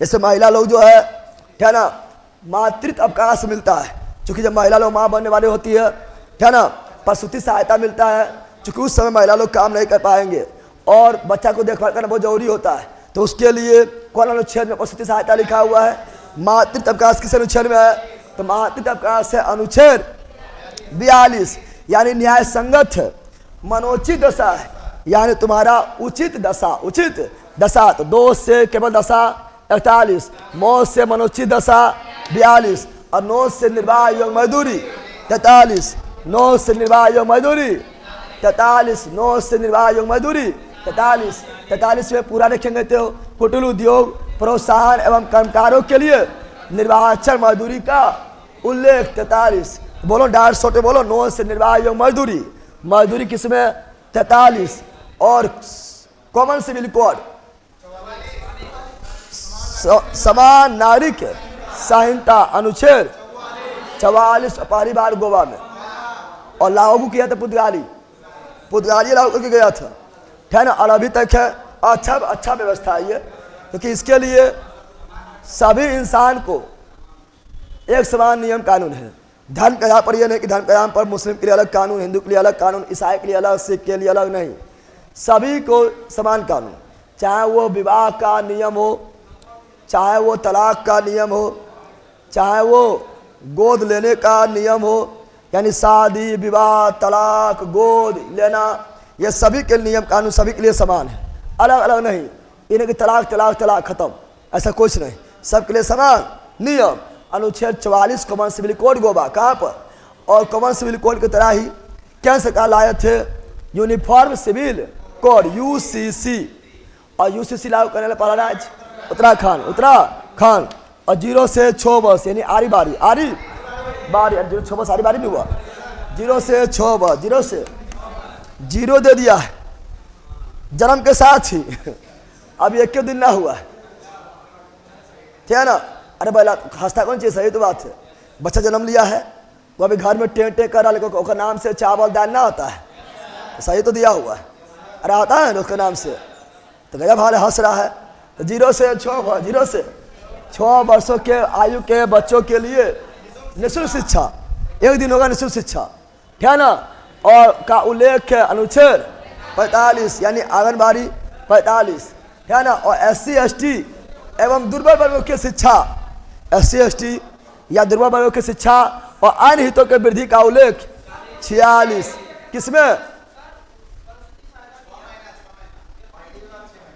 जैसे महिला लोग जो है, ठीक है ना, मातृत्व अवकाश मिलता है, क्योंकि जब महिला लोग माँ बनने वाली होती है, ठीक है ना, प्रसूति सहायता मिलता है, क्योंकि उस समय महिला लोग काम नहीं कर पाएंगे और बच्चा को देखभाल करना बहुत जरूरी होता है, तो उसके लिए कौन अनुच्छेद में प्रसूति सहायता लिखा हुआ है? मातृत्व अवकाश किस अनुच्छेद में है? तो मातृत्व अवकाश है अनुच्छेद 42, यानी न्याय संगत मनोचित दशा है, यानी तुम्हारा उचित दशा, उचित दशा, तो 2 से केवल दशा 41, मौत से मनोचित दशा 42, और 9 से निर्वाह योग मजदूरी 43, 9 से निर्वाह योग मजदूरी 43, 9 से निर्वाह योग मजदूरी 43, 43 में पूरा देखेंगे तो कुटीर उद्योग प्रोत्साहन एवं कर्मकारों के लिए निर्वाहाक्षर मजदूरी का उल्लेख 43, बोलो डार सोटे बोलो, 9 से निर्वाह योग मजदूरी, मजदूरी किसमें 43, और कॉमन सिविल कोड समान नागरिक संहिता अनुच्छेद 44 पहली बार गोवा में, और लागू किया था पुर्तगाली लागू करके गया था, ठीक है ना, और अभी तक है। अच्छा व्यवस्था है ये, क्योंकि इसके लिए सभी इंसान को एक समान नियम कानून है। धर्म के आधार पर यह नहीं कि धर्म के आधार पर मुस्लिम के लिए अलग कानून, हिंदू के लिए अलग कानून, ईसाई के लिए अलग, सिख के लिए अलग, नहीं, सभी को समान कानून, चाहे वो विवाह का नियम हो, चाहे वो तलाक का नियम हो, चाहे वो गोद लेने का नियम हो, यानी शादी विवाह तलाक गोद लेना, ये सभी के नियम कानून सभी के लिए समान है, अलग अलग नहीं। इन्हें कि तलाक तलाक तलाक खत्म, ऐसा कुछ नहीं, सबके लिए समान नियम। अनुच्छेद 44 कॉमन सिविल कोड गोवा, कहाँ पर? और कॉमन सिविल कोड की तरह ही केंद्र सरकार लाए थे यूनिफॉर्म सिविल कोड UCC, और UCC लागू करने वाला पहला राज्य उत्तराखंड, और 0 से 6 वर्ष यानी आरी बारी 6 वर्ष आरी बारी भी हुआ, 0 से 6 वर्ष, 0 से 0 दे दिया है जन्म के साथ ही, अभी 1 दिन ना हुआ है, ठीक है ना। अरे भाई हंसता कौन चाहिए, सही तो बात है, बच्चा जन्म लिया है वो अभी घर में टेंट कर रहा, लेकिन उसका नाम से चावल दाल ना होता है, तो सही तो दिया हुआ है, अरे आता है ना उसके नाम से, तो गजब हाल हंस रहा है। तो 0 से 6 वर्षों के आयु के बच्चों के लिए निःशुल्क शिक्षा, 1 दिन होगा निःशुल्क शिक्षा, ठीक है ना, और का उल्लेख है अनुच्छेद 45 यानी आंगनबाड़ी 45, ठीक है ना, और SC ST एवं दुर्बल वर्गों की शिक्षा, SC ST या दुर्बल वर्गों की शिक्षा और अन्य हितों के वृद्धि का उल्लेख 46, किसमें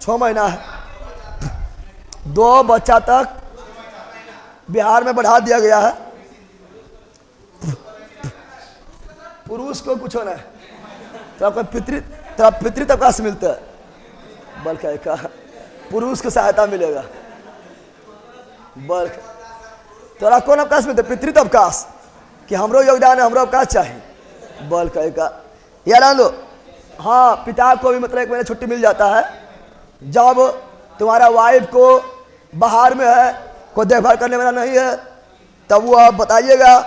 6 महीना है, 2 बच्चा तक बिहार में बढ़ा दिया गया है, पुरुष को कुछ होना है, तो आपको पितृत्व अवकाश मिलता है, बल्कि का पुरुष को सहायता मिलेगा, बल्कि तोरा कौन अवकाश मिलता है? पितृत्व अवकाश, कि हमरो योगदान है, हमरो अवकाश चाहिए, बल्कि का याद लो। हाँ, पिता को भी मतलब 1 महीने छुट्टी मिल जाता है, जब तुम्हारा वाइफ को बाहर में है, कोई देखभाल करने वाला नहीं है, तब वो आप बताइएगा,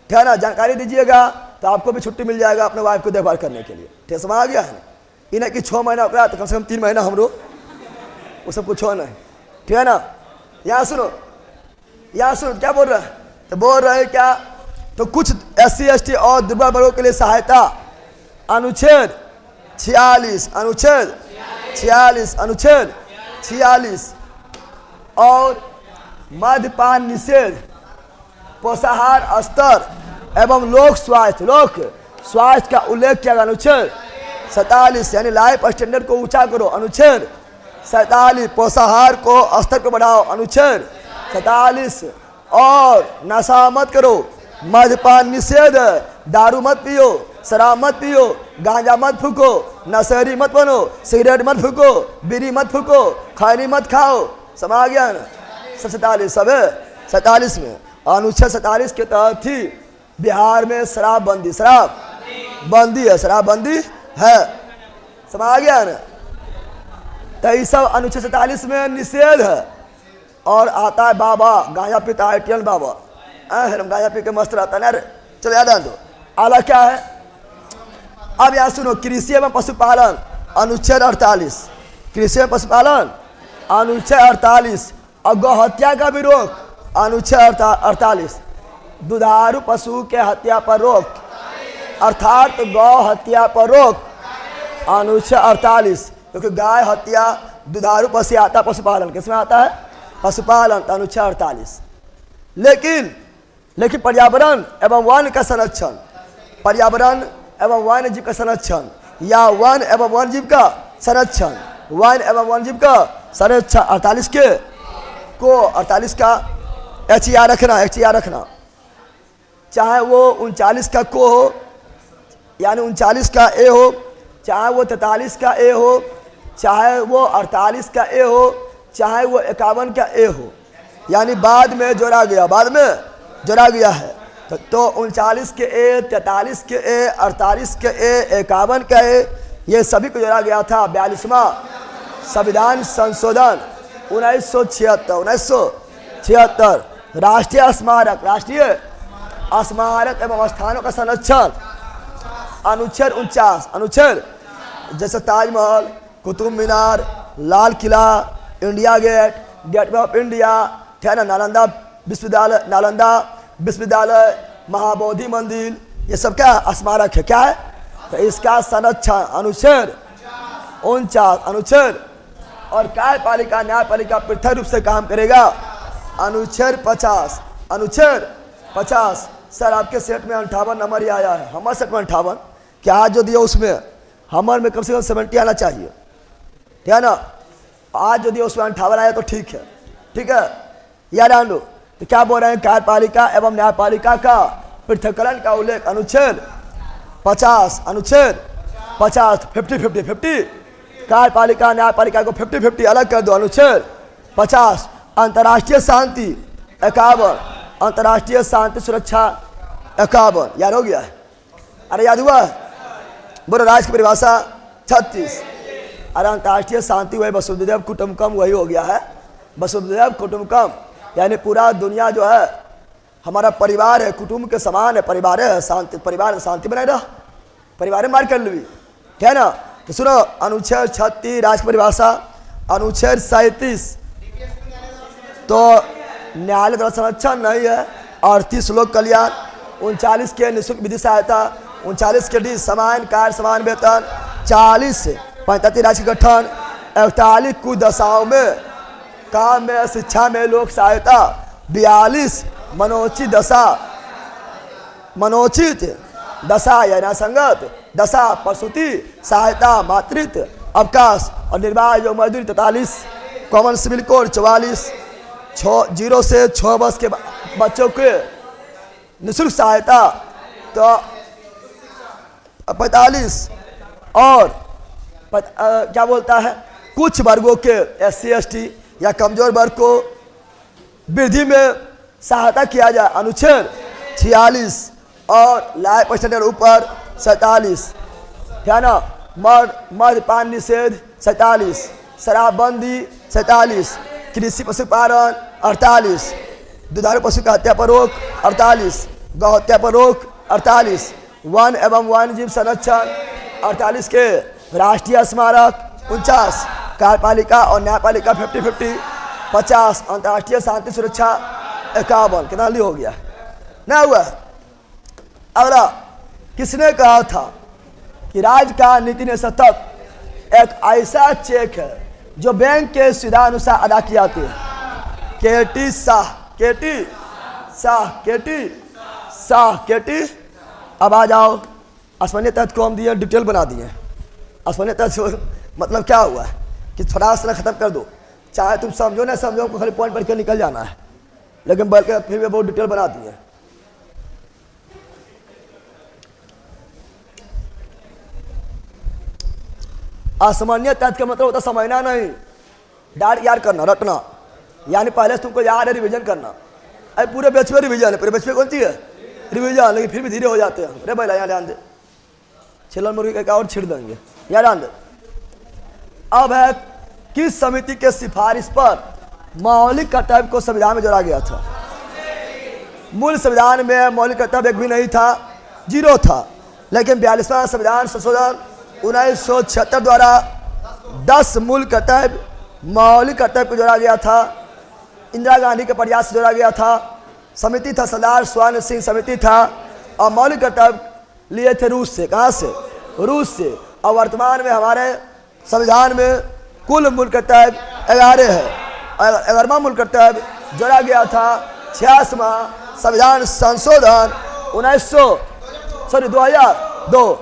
ठीक है ना, जानकारी दीजिएगा, तो आपको भी छुट्टी मिल जाएगा अपने वाइफ को देखभाल करने के लिए। ठीक समझ आ गया है? इन्हें कि 6 महीना हो तो कम से कम 3 महीना हम लोग वो सब कुछ हो नहीं, ठीक है ना। यहाँ सुनो क्या बोल रहे हैं, तो बोल रहे हैं क्या, तो कुछ SC ST और दुर्बल वर्गों के लिए सहायता अनुच्छेद 46 और मद्यपान निषेध, पोषाहार स्तर एवं लोक स्वास्थ्य का उल्लेख किया गया। अनुच्छेद 47 यानी लाइफ स्टैंडर्ड को ऊंचा करो। अनुच्छेद 47 पोषाहार को स्तर को बढ़ाओ। अनुच्छेद 47 और नशा मत करो, मद्यपान निषेध, दारू मत पियो, शराब मत पियो, गांजा मत फूको, नशेड़ी मत बनो, सिगरेट मत फूको, बीड़ी मत फूको, खैनी मत खाओ। समझ गया ना? 47 में अनुच्छेद 47 के तहत ही बिहार में शराबबंदी है। समझ गया ना? तो ये सब अनुच्छेद 47 में निषेध है। और आता है बाबा गांजा पीता है, टियन बाबा हम गांजा पी के मस्त रहता है। चलो याद दो आला क्या है। अब यहाँ सुनो, कृषि एवं पशुपालन अनुच्छेद 48, कृषि एवं पशुपालन अनुच्छेद 48 और गौ हत्या का भी रोक अनुच्छेद 48, दुधारू पशु के हत्या पर रोक अर्थात गौ हत्या पर रोक अनुच्छेद 48, क्योंकि गाय हत्या दुधारू पशु आता है पशुपालन, किसमें आता है? पशुपालन, अनुच्छेद 48। लेकिन पर्यावरण एवं वन का संरक्षण, पर्यावरण एवं वन्य जीव का संरक्षण या वन एवं वन्य जीव का संरक्षण, वन एवं वन्य जीव का संरक्षण 48 का HER रखना, चाहे वो 39 का को हो यानी 39 का ए हो, चाहे वो 43 का ए हो, चाहे वो 48 का ए हो, चाहे वो 51 का ए हो, यानी बाद में जोड़ा गया है। तो 39 के ए, 43 के ए, 48 के ए, 51 का ए, ये सभी को जोड़ा गया था 42वां संविधान संशोधन 1976। राष्ट्रीय स्मारक एवं स्थानों का संरक्षण अनुच्छेद 49, जैसे Taj Mahal, Qutub Minar, Lal Qila, India gate, gateway of India, Nalanda विश्वविद्यालय, महाबोधि मंदिर, ये सब क्या स्मारक है, क्या है? तो इसका संरक्षण अनुच्छेद 49। और कार्यपालिका न्यायपालिका पृथक रूप से काम करेगा अनुच्छेद 50। सर आपके सेट में 58 नंबर ही आया है, हमारे सेट में 58, क्या आज जो दिया उसमें हमारे में कम से कम 70 आना चाहिए, ठीक है ना। आज जो दिया उसमें 58 आया तो ठीक है याद आन लो। तो क्या बोल रहे हैं, कार्यपालिका एवं न्यायपालिका का पृथक्करण का उल्लेख अनुच्छेद 50, 50 कार्यपालिका न्यायपालिका को 50 अलग कर दो। अनुच्छेद 50 अंतर्राष्ट्रीय शांति 51, अंतर्राष्ट्रीय शांति सुरक्षा 51 याद हो गया है? अरे याद हुआ है? बोलो राष्ट्र की परिभाषा 36। अरे अंतर्राष्ट्रीय शांति वही वसुधैव कुटुंबकम वही हो गया है, वसुधैव कुटुंबकम, यानी पूरा दुनिया जो है हमारा परिवार है, कुटुंब के समान है, परिवार है, शांति, परिवार शांति बनाए रहा, परिवार मार कर ली, ठीक है ना। तो सुनो अनुच्छेद 36 राष्ट्र परिभाषा, अनुच्छेद 37 तो न्यायालय द्वारा संरक्षण नहीं है। 38 लोक कल्याण, 39 के निःशुल्क विधि सहायता, 39 के डी समान कार्य समान वेतन, 40 से 35 राज्य गठन, 41 कुछ दशाओं में काम में शिक्षा में लोक सहायता, 42 मनोचित दशा या संगत दशा प्रसूति सहायता मातृत्व अवकाश और निर्वाह जो मजदूरी 43 कॉमन सिविल कोड 44 0 से 6 वर्ष के बच्चों के निःशुल्क सहायता तो 45 और क्या बोलता है कुछ वर्गों के SC ST या कमजोर वर्ग को वृद्धि में सहायता किया जाए अनुच्छेद 46 और लाइफ स्टैंडर्ड ऊपर 47 है ना। मद्यपान निषेध 47, शराबबंदी 47, कृषि पशुपालन 48, दुधारू पशु का हत्या पर रोक 48, गौ हत्या पर रोक 48, वन एवं वन्य जीव संरक्षण 48 के, राष्ट्रीय स्मारक 49, कार्यपालिका और न्यायपालिका 50-50 50, अंतर्राष्ट्रीय शांति सुरक्षा 51। कितना ली हो गया ना हुआ। अगला, किसने कहा था कि राज्य का नीति निषेधक एक ऐसा चेक है जो बैंक के सुविधा अनुसार अदा किए जाते हैं। केटी शाह, केटी शाह, केटी शाह, केटी। अब आ जाओ, अस्मरणीय तथ्य को हम दिए, डिटेल बना दिए। अस्मरणीय तथ्य मतलब क्या हुआ कि फटाक से खत्म कर दो, चाहे तुम समझो ना समझो, खाली पॉइंट पढ़ के निकल जाना है, लेकिन बल्कि फिर भी बहुत डिटेल बना दिए। असामान्य तथ्य का मतलब होता समझना नहीं, डायरेक्ट याद करना, रटना। यानी पहले तुमको याद है, रिवीजन करना। अरे पूरे बैच में रिवीजन है, पूरे बैच में कौन सी है रिवीजन, लेकिन फिर भी धीरे हो जाते हैं। अरे भाई यहाँ ध्यान दे, छिलन मुर्गी का और छिड़ देंगे, यहाँ ध्यान दे। अब है, किस समिति के सिफारिश पर मौलिक कर्तव्य को संविधान में जोड़ा गया था? मूल संविधान में मौलिक कर्तव्य एक भी नहीं था, 0 था। लेकिन 42वां संविधान संशोधन 1976 द्वारा 10 मूल कर्तव्य मौलिक कर्तव्य को जोड़ा गया था। इंदिरा गांधी के प्रयास से जोड़ा गया था। समिति था सरदार स्वर्ण सिंह समिति था, और मौलिक कर्तव्य लिए थे रूस से। कहाँ से? रूस से। और वर्तमान में हमारे संविधान में कुल मूल कर्तव्य 11 है। 11वां मूल कर्तव्य जोड़ा गया था 86वां संविधान संशोधन 2002।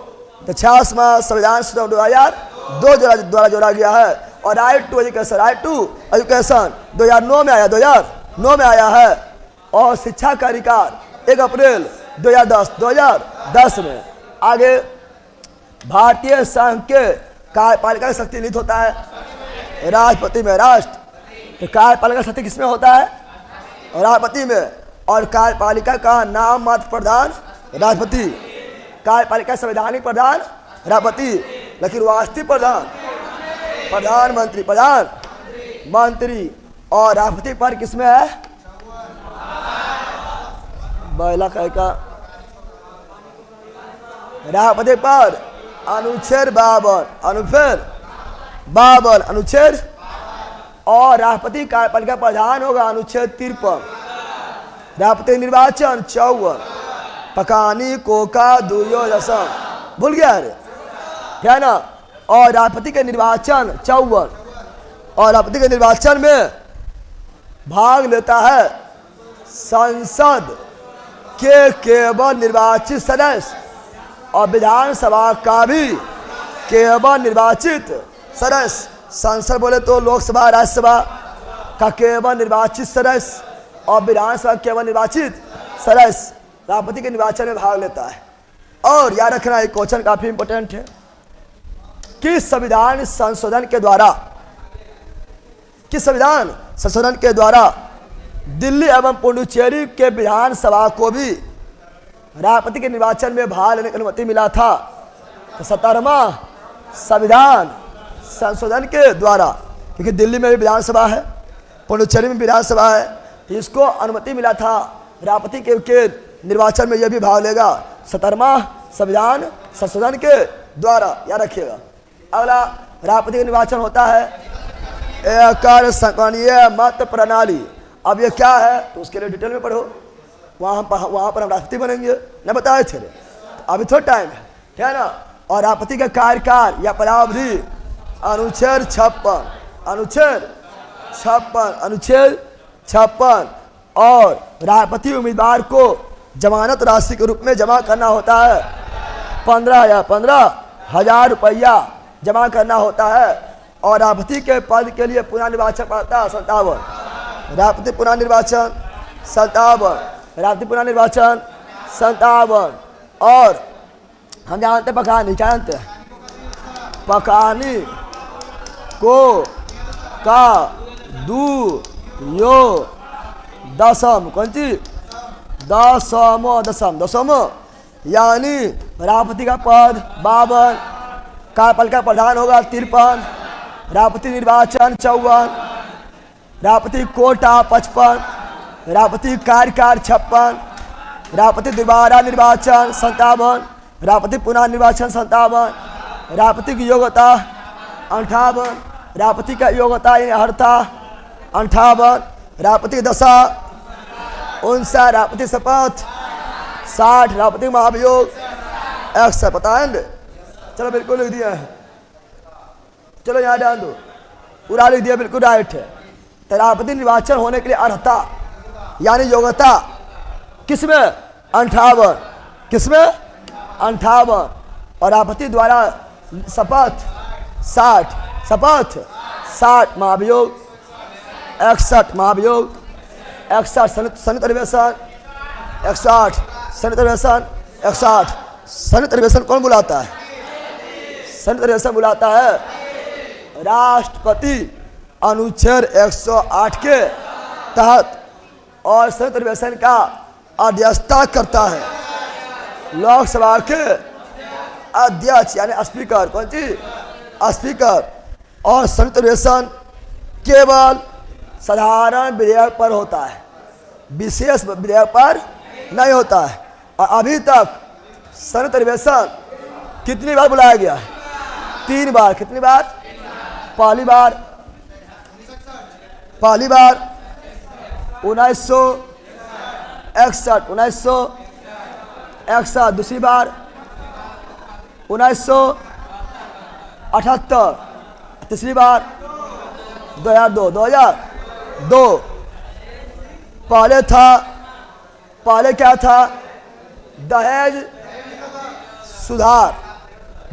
तो 86वां संविधान संशोधन 2002 द्वारा जोड़ा गया है। और राइट टू एजुकेशन, 2009 में आया, 2009 में आया है। और शिक्षा का अधिकार 1 अप्रैल 2010 में। आगे, भारतीय संघ के कार्यपालिका की शक्ति निहित होता है राष्ट्रपति में। राष्ट्र तो कार्यपालिका शक्ति किसमें होता है? राष्ट्रपति में। और कार्यपालिका का नाम मात्र प्रधान राष्ट्रपति, कार्यपालिका संवैधानिक प्रधान राष्ट्रपति, लेकिन वास्तविक प्रधान प्रधानमंत्री, प्रधानमंत्री। और राष्ट्रपति पर किसमें है? बैला का राष्ट्रपति पर अनुच्छेद 52 अनुच्छेद। और राष्ट्रपति कार्यपालिका प्रधान होगा अनुच्छेद 53। राष्ट्रपति निर्वाचन 54। पकानी कोका दुयो दशम, भूल गया है ना। और राष्ट्रपति के निर्वाचन 54। और राष्ट्रपति के निर्वाचन में भाग लेता है संसद के केवल निर्वाचित सदस्य, और विधानसभा का भी केवल निर्वाचित सदस्य। संसद बोले तो लोकसभा, राज्यसभा का केवल निर्वाचित सदस्य, और विधानसभा केवल निर्वाचित सदस्य राष्ट्रपति के निर्वाचन में भाग लेता है। और याद रखना, एक क्वेश्चन काफी इंपॉर्टेंट है। किस संविधान संशोधन के द्वारा दिल्ली एवं पुडुचेरी के विधानसभा को भी राष्ट्रपति के निर्वाचन में भाग लेने की अनुमति मिला था? तो 17वां संविधान संशोधन के द्वारा, क्योंकि दिल्ली में भी विधानसभा है, पुडुचेरी में विधानसभा है, इसको अनुमति मिला था राष्ट्रपति के निर्वाचन में यह भी भाग लेगा 17वां संविधान संशोधन के द्वारा। याद रखिएगा। अगला, राष्ट्रपति का निर्वाचन होता है एक संगणीय मत प्रणाली। अब ये क्या है तो उसके लिए डिटेल में पढ़ो, वहाँ पर हम राष्ट्रपति बनेंगे, न बताए थे। अभी थोड़ा टाइम है ना। और राष्ट्रपति का कार्यकाल या पदावधि अनुच्छेद 56। और राष्ट्रपति उम्मीदवार को जमानत राशि के रूप में जमा करना होता है 15,000 रुपया जमा करना होता है। और राष्ट्रपति के पद के लिए पुनर्निर्वाचन पड़ता है 57। राष्ट्रपति पुनर्निर्वाचन 57। राष्ट्रपति पुनर्निर्वाचन 57। और हम जानते पकानी, क्या जानते हैं? पकानी को का दू यो दशम, कौन सी? दशम। यानी राष्ट्रपति का पद 52, कार्यपालिका प्रधान होगा 53, राष्ट्रपति निर्वाचन 54, रापति कोटा 55, रापति कार्यकार 56, रापति दोबारा निर्वाचन 57, रापति पुनः निर्वाचन 57, रापति की योग्यता 58, रापति का योग्यता अर्हता 58, रापति की दशा 59, रापति शपथ 60, रापति महाभियोग 61। पता है? चलो बिल्कुल लिख दिया है, चलो यहाँ डाल दो, पूरा लिख दिया, बिल्कुल राइट है। तो रापति निर्वाचन होने के लिए अर्हता यानी योग्यता किसमें 58, किसमें 58, और रापति द्वारा शपथ 60, शपथ 60, महाभियोग 61, महाभियोग 61, संयुक्त अधिवेशन 61, संयुक्त अधिवेशन 61। संयुक्त अधिवेशन कौन बुलाता है? संयुक्त अधिवेशन बुलाता है राष्ट्रपति अनुच्छेद 108 के तहत, और संयुक्त अधिवेशन का अध्यक्षता करता है लोकसभा के अध्यक्ष यानी स्पीकर। कौन सी? स्पीकर। और संयुक्त अधिवेशन केवल साधारण विधेयक पर होता है, विशेष विधेयक पर नहीं होता है। और अभी तक संयुक्त अधिवेशन कितनी बार बुलाया गया है? 3 बार। कितनी बार? पहली बार 1961, दूसरी बार 1978, तीसरी बार 2002। पहले क्या था? दहेज सुधार,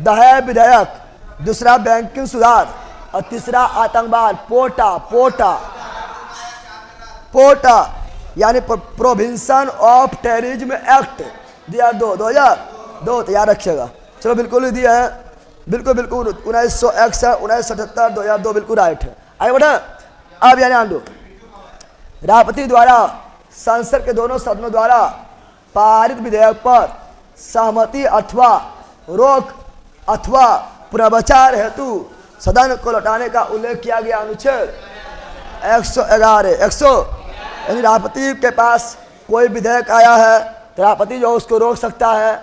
दहेज विधेयक, दूसरा बैंकिंग सुधार, और तीसरा आतंकवाद, पोटा यानी प्रोहिबिशन ऑफ टेररिज्म एक्ट 2002 तैयार रखिएगा। चलो बिल्कुल ही दिया है, बिल्कुल 1961, 1978, 2002 बिल्कुल राइट है। आगे बढ़े। अब यानी आंदो राष्ट्रपति द्वारा संसद के दोनों सदनों द्वारा पारित विधेयक पर सहमति अथवा रोक अथवा पुनर्विचार हेतु सदन को लौटाने का उल्लेख किया गया अनुच्छेद 111। यानी राष्ट्रपति के पास कोई विधेयक आया है तो राष्ट्रपति जो उसको रोक सकता है,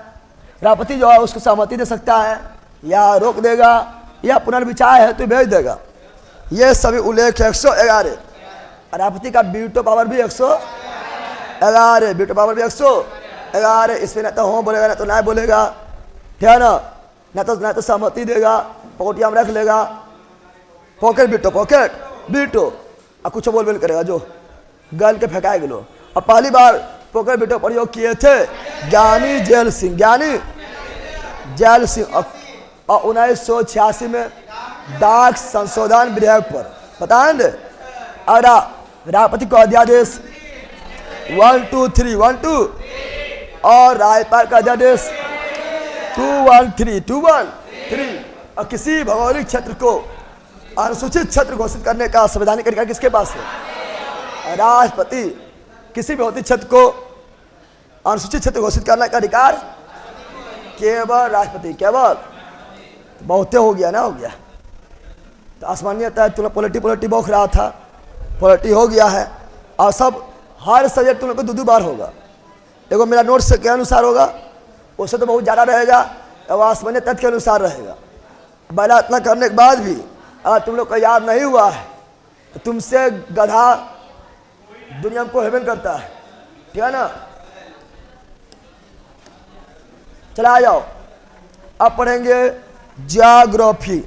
राष्ट्रपति जो है उसको सहमति दे सकता है, या रोक देगा या पुनर्विचार हेतु भेज देगा। ये सभी उल्लेख 111। राष्ट्रपति का वीटो पावर भी 111, वीटो पावर भी 111। इसमें न तो हाँ बोलेगा, न तो ना बोलेगा, ठीक है ना? न तो सहमति देगा, पॉकेटिया में रख लेगा, पॉकेट वीटो और कुछ बोल करेगा जो गल के फेंकाए गलो। और पहली बार पॉकेट वीटो प्रयोग किए थे ज्ञानी जेल सिंह, और 1986 में डाक संशोधन विधेयक पर। पता है ना? और राष्ट्रपति को अध्यादेश 123 और राज्यपाल का अध्यादेश 213। और किसी भौगोलिक क्षेत्र को अनुसूचित क्षेत्र घोषित करने का संवैधानिक अधिकार किसके पास है? राष्ट्रपति। किसी भी भौतिक क्षेत्र को अनुसूचित क्षेत्र घोषित करने का अधिकार केवल राष्ट्रपति, केवल। बहुते हो गया ना, हो गया तो आसमानियता तुम पॉलिटी बौख रहा था, पॉलिटी हो गया है। और सब हर सब्जेक्ट तुम लोग को 2 बार होगा। देखो मेरा नोट्स के अनुसार होगा, उससे तो बहुत ज़्यादा रहेगा, अब आसमानी तथ्य के अनुसार रहेगा। पहला इतना करने के बाद भी अगर तुम लोग को याद नहीं हुआ है तो तुमसे गधा दुनिया को हेवन करता है, ठीक है ना? चला जाओ। अब पढ़ेंगे ज्योग्राफी।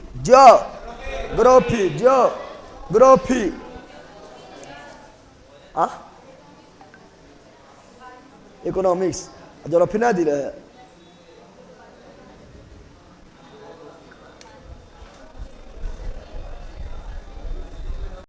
इकोनॉमिक्स, ज्योग्राफी ना दिले है।